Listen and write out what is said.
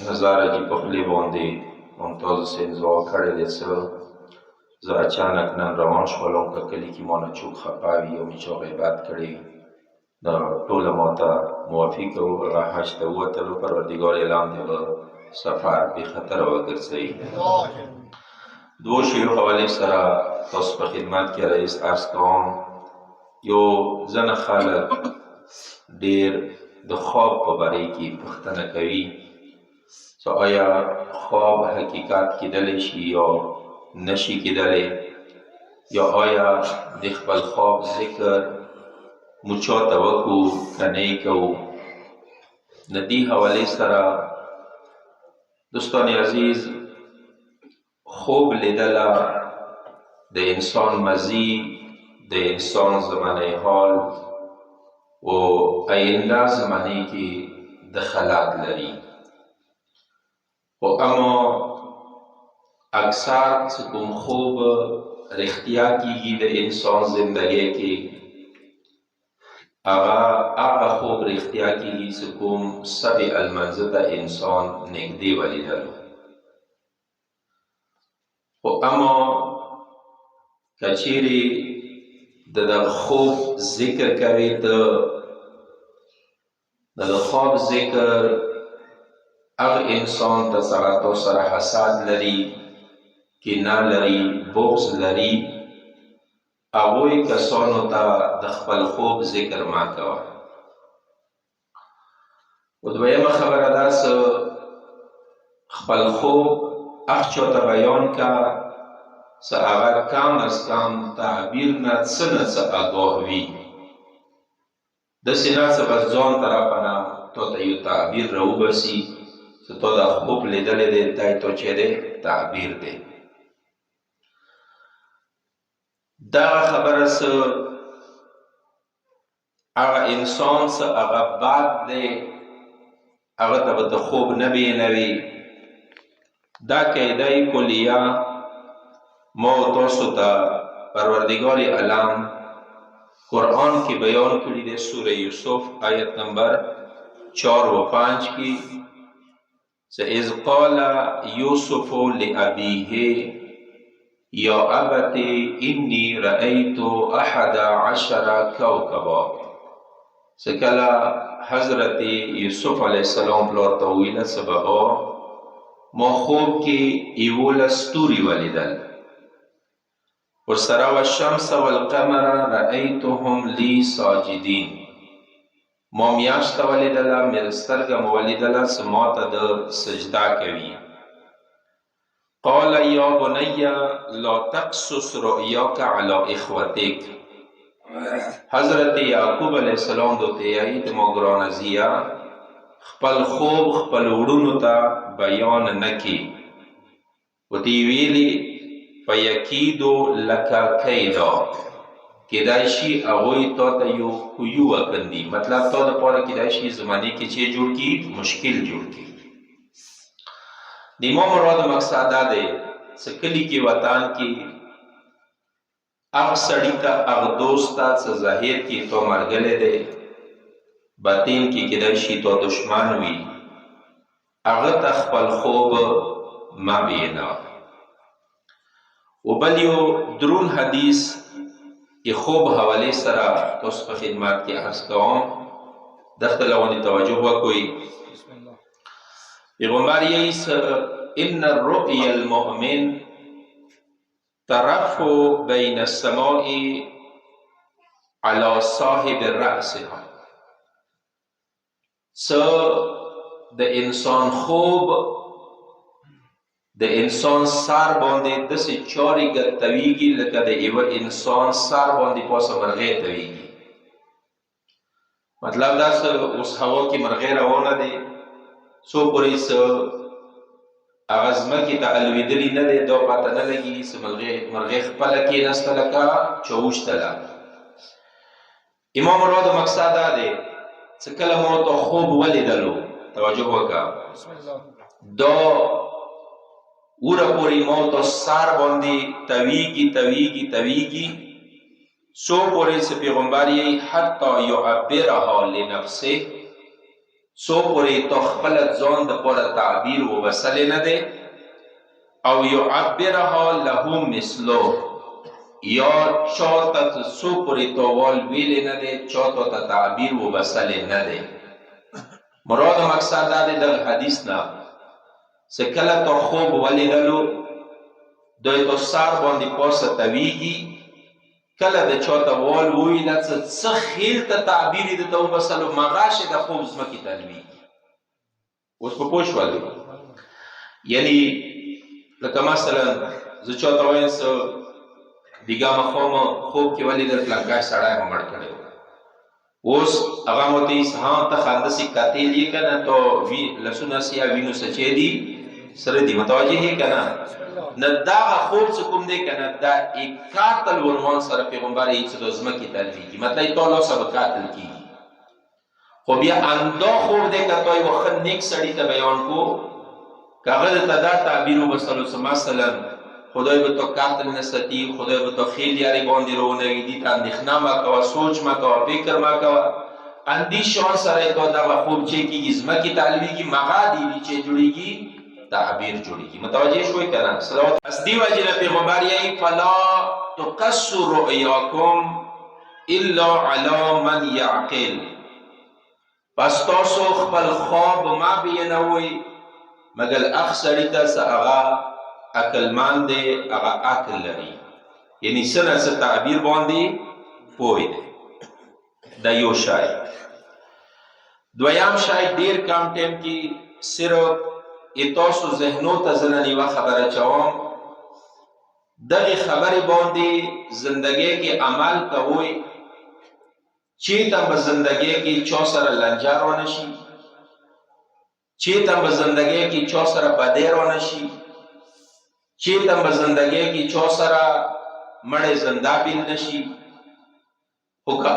نظاره کې په خولې باندې ممتاز حسین ځوا کړی دی څه زه اچانک نن روان شولم که کلي کې مانه څوک خفه وي او مې چا غیبت کړی وي دا ټوله ماته موافق وو هغه حج ته ووتلو پروردګار اعلان دی هغه سفر بې خطره وګرځوي دوو شیو حوالې سره تاسو په خدمت کې رئیس عرض کوم یو ځنه خلک ډېر د خواب په باره کې پوښتنه کوي چې آیا خواب حقیقت کیدلی شي یا نشي کیدلی یا آیا د خپل خواب ذکر مو چاته وکړو که نه یې کوو د دې حوالې سره دوستان عزیز خوب لیدله د انسان مزی د انسان زمانه حال و آینده زمانه کې دخالات لري و اما اکثر چې کوم خوب رښتیا کیږي د انسان زندګۍ کې هغه خوب رښتیا کیږي چې کوم سبع المنزل د انسان نږدې ولیدلو خو اما که چیرې د خوب ذکر کوي ته د خواب ذکر هغه انسان ته سره حسد لري کینه لري بغض لري هغوی کسانو ته د خپل خوب ذکر مه کوه و دویمه خبره دا څه خپل خوب هغه چاته بیان که څه هغه کم از کم تعبیر نه څه نه څه آگاه وي داسې نه څه بس ځان طرفه نه تا ته یو تعبیر راوباسي چې تا دا خوب لیدلی دی دا یې تا چې دی تعبیر دی دغه خبره څه هغه انسان څه هغه بد دی هغه ته به ته خوب نه بیانوي دا قاعده کلیه ما تاسو ته پروردگار عالم قرآن کی بیان کړی دی سوره یوسف آیت نمبر 4 و 5 کی اذ قال یوسف لأبیه یا ابت انی رأیت 11 کوكبا سکلا حضرت یوسف علیہ السلام پلار ته ویله څه بابا ما خوب کې 11 ستوري ولیدل ورسره والشمس والقمر رأیتهم لی ساجدین ما میاشت ولیدله مې سترګه مو ولیدله چې ما ته د سجده کوي قال یا بنی لا تقصص رؤیاک علی اخوتک حضرت یعقوب علیہ السلام دوته یې د ما ګرانه زیه خپل خوب خپل وړونو ته بیان نکي ورته ویلي فیکیدو لکا کیدا کیدای شي هغوی تا ته یو خویو وکندي مطلب تا دپاره کیدای شي زمانې کې چې جوړ کړي مشکل جوړ کړي د ما مراد مقصد دا دی چې کلي کې وطن کې هغه سړي ته هغه دوست ته چې ظاهر کې تو مرګلی دی باطن کې کیدای شي تو دشمن وي هغه ته خپل خوب مه بیانوه و بل یو درون حدیث که خوب حواله سره تاسو په خدمت کې عرض کوم دغه لونی توجه وکړئ پیغمبر یې ان الرؤيا المؤمن ترفع بین السماء على صاحب رأسها د انسان خوب د انسان سر باندې داسې چارې ګرتویږي لکه د یوه انسان سر باندې پاسه مرغۍ تویږي مطلب دا څه اوس هوا کې مرغۍ روانه دی څو پورې څه هغه ځمکې ته الوېدلي نه دی دا پته نه لګي چې مرغۍ خپله کېنستله که چوشتله امام مراد مقصد دا دی چې کله ما ته خوب ولیدلو توجه وکړه دا اوره پوری ما ته سر باندې تویږي څو پورې چې پیغمبر یې حتی یعبرها لنفسه څو پورې تو خپل ځان د پوره تعبیر وبسلې نه دی او یعبرها له مثلو یا چاته څو پورې توال ویلې نه دی چاته ته تعبیر وبسلې نه دی. مراد مقصد دا دی د حدیث نه چې کله تو خوب ولیدلو دوی تو سار باندې پاسه تویږي کله د چاته وال وویله څه خیل ته تعبیر یې درته وبسلو مغاشه د خوب ځمکې ته لویږي. اوس په پوه شولې یعنی لکه مثلا زه چاته وایم څه دیګا مخوم خوب کې ولیدل پلانکای سړی مې مړ کړی اوس هغه مته یې ها ته خاندسي کاتې دی کنه تو وی لسونه سیا وینو سچې دی سره دی متوجه هي کنه نه دا خوب څه کوم دی کنه دا یک قاتل ورمان سره پیغمبر یې څه د ځمکې تلویږي مطلب ټولو سبا قاتل کیږي خو بیا انده خوب دی کته یو خن نیک سړی ته بیان کو کاغذ ته دا تعبیر وبسلو مثلا خدای به تو قاتل نستی خدای به تو خیل یاری باندې رونوي دي ته اندېښنه مه کوه سوچ مه کوه فکر مه کوه اندیشان سره تو دغه خوب چې کېږي ځمکې ته لویږي مغا دي چې جوړېږي تعبیر جوړېږي. متوجه شوئ که نه؟ صلوات پس دې وجې نه پیغمبر یایي فلا تقصوا رؤیاکم الا علی من یعقل پس تاسو خپل خواب ما بیانوئ مګر هغه سړي ته چې هغه عقلمند دی هغه عقل لري یعنی څه نه څه تعبیر باندې پوه دی. دا یو شای. دویم شای ډیر کم ټایم کې صرف تاسو ذهنو ته زه نن یوه خبره چوم دغې خبرې باندې زندګۍ کې عمل کوئ چېرته به زندګۍ کې چا سره لنجه رانه شي چېرته به زندګۍ کې چا سره بدۍ رانه شي چېرته به زندګۍ کې چا سره مړی زنده بیل نه شي خو که